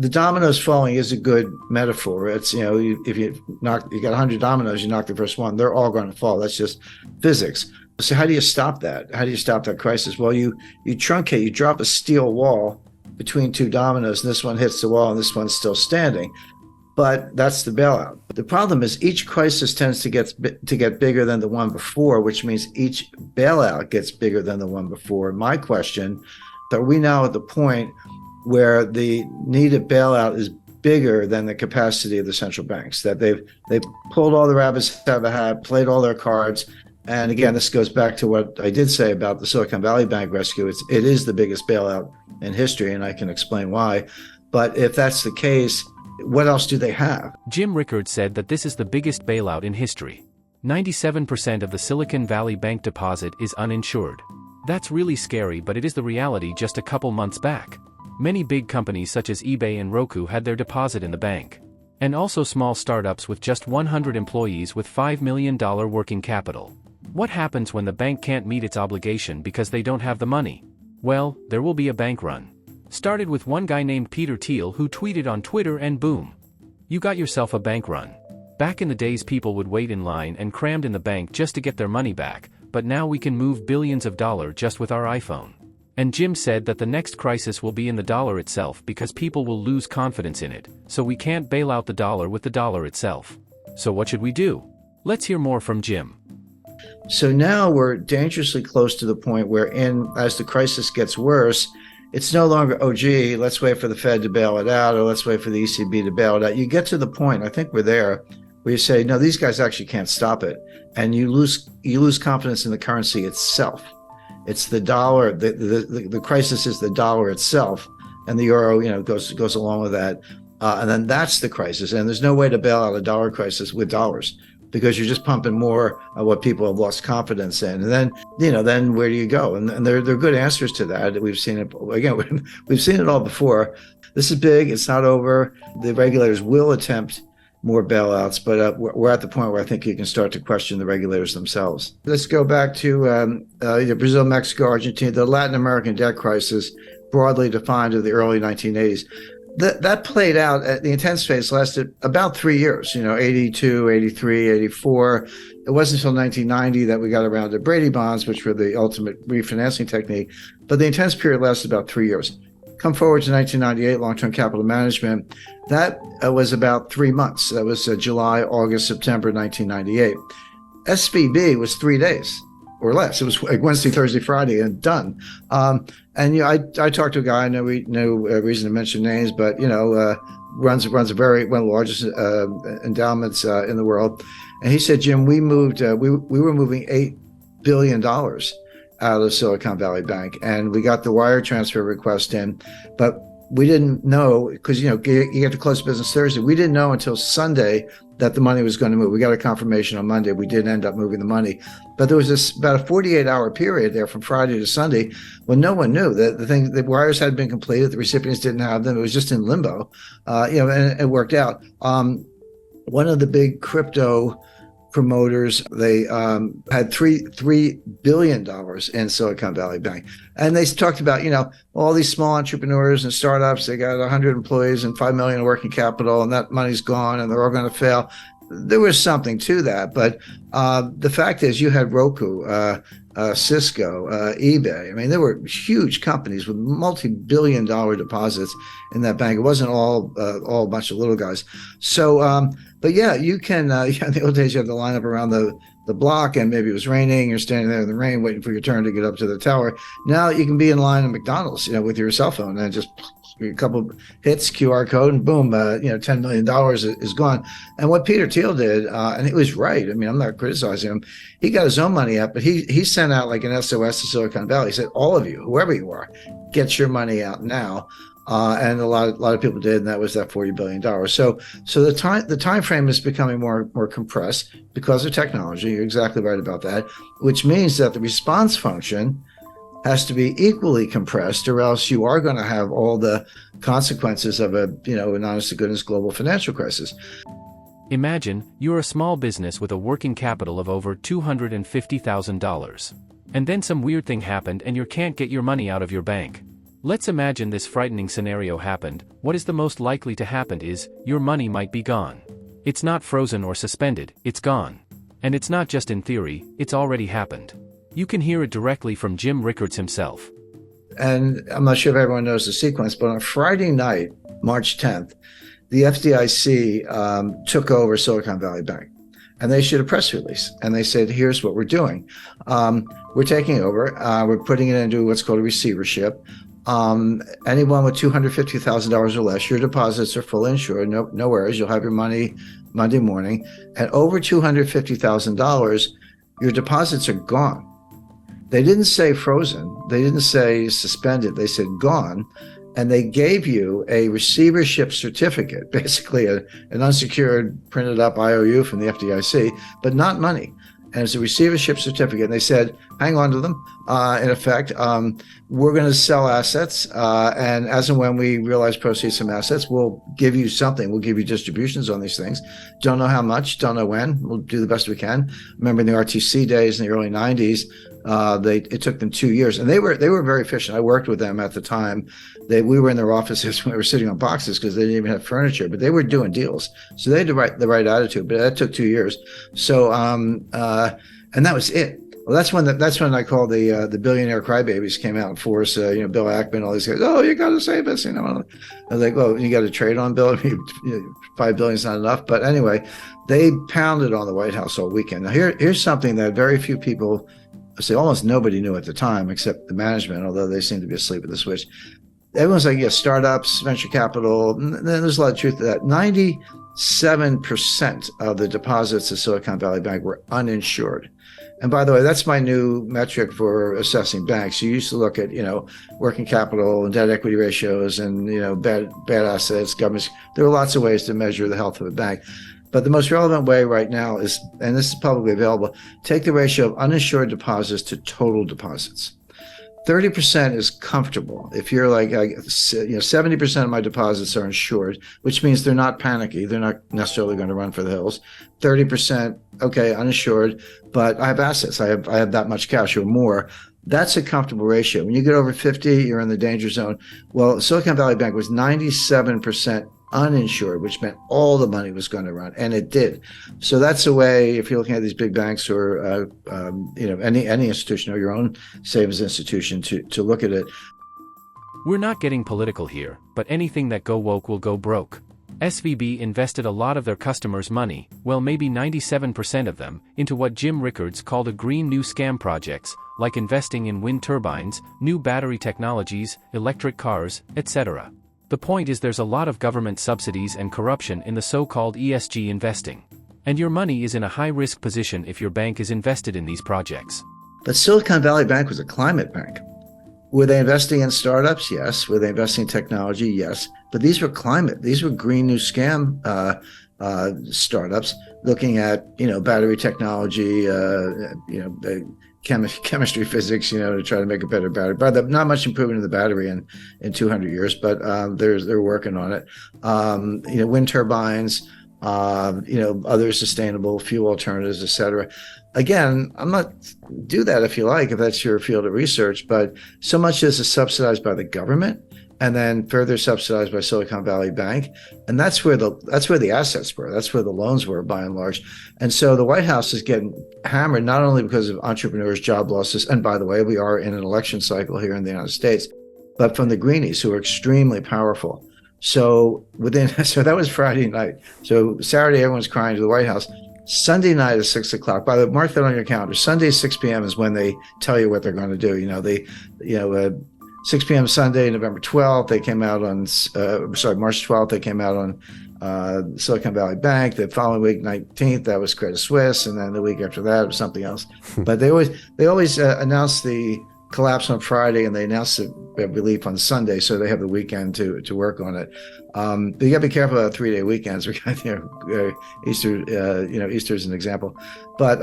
The dominoes falling is a good metaphor. It's, if you got 100 dominoes, you knock the first one, they're all going to fall. That's just physics. So how do you stop that? How do you stop that crisis? Well, you truncate, you drop a steel wall between two dominoes, and this one hits the wall and this one's still standing. But that's the bailout. The problem is each crisis tends to get bigger than the one before, which means each bailout gets bigger than the one before. My question, are we now at the point where the needed bailout is bigger than the capacity of the central banks, that they've pulled all the rabbits out of a hat, played all their cards? And again, this goes back to what I did say about the Silicon Valley Bank rescue. It is the biggest bailout in history, and I can explain why. But if that's the case, what else do they have? Jim Rickards said that this is the biggest bailout in history. 97% of the Silicon Valley Bank deposit is uninsured. That's really scary, but it is the reality just a couple months back. Many big companies such as eBay and Roku had their deposit in the bank. And also small startups with just 100 employees with $5 million working capital. What happens when the bank can't meet its obligation because they don't have the money? Well, there will be a bank run. Started with one guy named Peter Thiel who tweeted on Twitter, and boom. You got yourself a bank run. Back in the days, people would wait in line and crammed in the bank just to get their money back, but now we can move billions of dollars just with our iPhone. And Jim said that the next crisis will be in the dollar itself because people will lose confidence in it, so we can't bail out the dollar with the dollar itself. So what should we do? Let's hear more from Jim. So now we're dangerously close to the point where, as the crisis gets worse, it's no longer, oh, gee, let's wait for the Fed to bail it out, or let's wait for the ECB to bail it out. You get to the point, I think we're there, where you say, no, these guys actually can't stop it. And you lose confidence in the currency itself. It's the dollar. The crisis is the dollar itself, and the euro, goes along with that. And then that's the crisis. And there's no way to bail out a dollar crisis with dollars, because you're just pumping more of what people have lost confidence in. And then, then where do you go? And there are good answers to that. We've seen it again. We've seen it all before. This is big. It's not over. The regulators will attempt more bailouts, but we're at the point where I think you can start to question the regulators themselves. Let's go back to Brazil, Mexico, Argentina, the Latin American debt crisis, broadly defined of the early 1980s. That played out, the intense phase lasted about 3 years, 82, 83, 84. It wasn't until 1990 that we got around to Brady bonds, which were the ultimate refinancing technique. But the intense period lasted about 3 years. Come forward to 1998, long-term capital management. That was about 3 months. That was July, August, September 1998. SVB was 3 days or less. It was like Wednesday, Thursday, Friday, and done. And I talked to a guy. I know no reason to mention names, but runs one of the largest endowments in the world. And he said, Jim, we were moving $8 billion out of Silicon Valley Bank, and we got the wire transfer request in, but we didn't know, because you get to close business Thursday. We didn't know until Sunday that the money was going to move. We got a confirmation on Monday. We did end up moving the money, but there was about a 48-hour period there from Friday to Sunday when no one knew that the wires had been completed. The recipients didn't have them. It was just in limbo, and it worked out. One of the big crypto promoters, they had $3 billion in Silicon Valley Bank. And they talked about, all these small entrepreneurs and startups, they got 100 employees and $5 million in working capital, and that money's gone and they're all going to fail. There was something to that. But the fact is, you had Roku, Cisco, eBay. I mean, there were huge companies with multi-billion-dollar deposits in that bank. It wasn't all a bunch of little guys. So, but yeah, you can. In the old days, you had to line up around the block, and maybe it was raining. You're standing there in the rain, waiting for your turn to get up to the tower. Now you can be in line at McDonald's, with your cell phone, and just a couple hits, QR code, and boom, $10 million is gone. And what Peter Thiel did, and he was right. I mean, I'm not criticizing him. He got his own money up, but he sent out like an SOS to Silicon Valley. He said, all of you, whoever you are, get your money out now. And a lot of people did, and that was that $40 billion. So the time frame is becoming more compressed because of technology. You're exactly right about that, which means that the response function has to be equally compressed, or else you are going to have all the consequences of an honest to goodness global financial crisis. Imagine you're a small business with a working capital of over $250,000. And then some weird thing happened and you can't get your money out of your bank. Let's imagine this frightening scenario happened. What is the most likely to happen is, your money might be gone. It's not frozen or suspended, it's gone. And it's not just in theory, it's already happened. You can hear it directly from Jim Rickards himself. And I'm not sure if everyone knows the sequence, but on Friday night, March 10th, the FDIC took over Silicon Valley Bank. And they issued a press release. And they said, here's what we're doing. We're taking over. We're putting it into what's called a receivership. Anyone with $250,000 or less, your deposits are fully insured. No worries. You'll have your money Monday morning. And over $250,000, your deposits are gone. They didn't say frozen. They didn't say suspended. They said gone. And they gave you a receivership certificate, basically an unsecured printed up IOU from the FDIC, but not money. And it's a receivership certificate. And they said, hang on to them. In effect, we're going to sell assets. And as and when we realize proceeds from assets, we'll give you something. We'll give you distributions on these things. Don't know how much, don't know when. We'll do the best we can. Remember in the RTC days in the early 90s, it took them 2 years. And they were very efficient. I worked with them at the time. We were in their offices when we were sitting on boxes because they didn't even have furniture, but they were doing deals. So they had the right attitude, but that took 2 years. So, and that was it. Well, that's when I call the billionaire crybabies came out in force. Bill Ackman, all these guys. Oh, you got to save us. I was like, well, you got to trade on Bill. $5 billion is not enough. But anyway, they pounded on the White House all weekend. Now here's something that very few people, almost nobody knew at the time, except the management, although they seemed to be asleep at the switch. Everyone's like, yeah, startups, venture capital. And there's a lot of truth to that. 97% of the deposits of Silicon Valley Bank were uninsured. And by the way, that's my new metric for assessing banks. You used to look at, working capital and debt equity ratios and, bad assets, governments. There are lots of ways to measure the health of a bank. But the most relevant way right now is, and this is publicly available, take the ratio of uninsured deposits to total deposits. 30% is comfortable. If you're like, 70% of my deposits are insured, which means they're not panicky. They're not necessarily going to run for the hills. 30%, okay, uninsured, but I have assets. I have that much cash or more. That's a comfortable ratio. When you get over 50, you're in the danger zone. Well, Silicon Valley Bank was 97% uninsured, which meant all the money was going to run, and it did. So that's a way, if you're looking at these big banks or any institution or your own savings institution, to look at it. We're not getting political here, but anything that go woke will go broke. SVB invested a lot of their customers' money, well maybe 97% of them, into what Jim Rickards called a green new scam projects, like investing in wind turbines, new battery technologies, electric cars, etc. The point is there's a lot of government subsidies and corruption in the so-called ESG investing. And your money is in a high-risk position if your bank is invested in these projects. But Silicon Valley Bank was a climate bank. Were they investing in startups? Yes. Were they investing in technology? Yes. But these were climate. These were green new scam startups looking at, battery technology, chemistry, physics, to try to make a better battery. But not much improvement in the battery in 200 years, but they're working on it. Wind turbines, other sustainable fuel alternatives, et cetera. Again, I'm not do that if you like, if that's your field of research, but so much as is subsidized by the government and then further subsidized by Silicon Valley Bank. And that's where the assets were. That's where the loans were by and large. And so the White House is getting hammered, not only because of entrepreneurs, job losses, and by the way, we are in an election cycle here in the United States, but from the greenies who are extremely powerful. So that was Friday night. So Saturday, everyone's crying to the White House. Sunday night at 6 o'clock. By the way, mark that on your calendar. Sunday, 6 p.m. is when they tell you what they're going to do. 6 p.m. Sunday, November 12th, they came out on, March 12th, they came out on Silicon Valley Bank. The following week, 19th, that was Credit Suisse. And then the week after that, it was something else. But they always announce the collapse on Friday and they announce the relief on Sunday. So they have the weekend to work on it. But you got to be careful about 3-day weekends. Easter, Easter's an example. But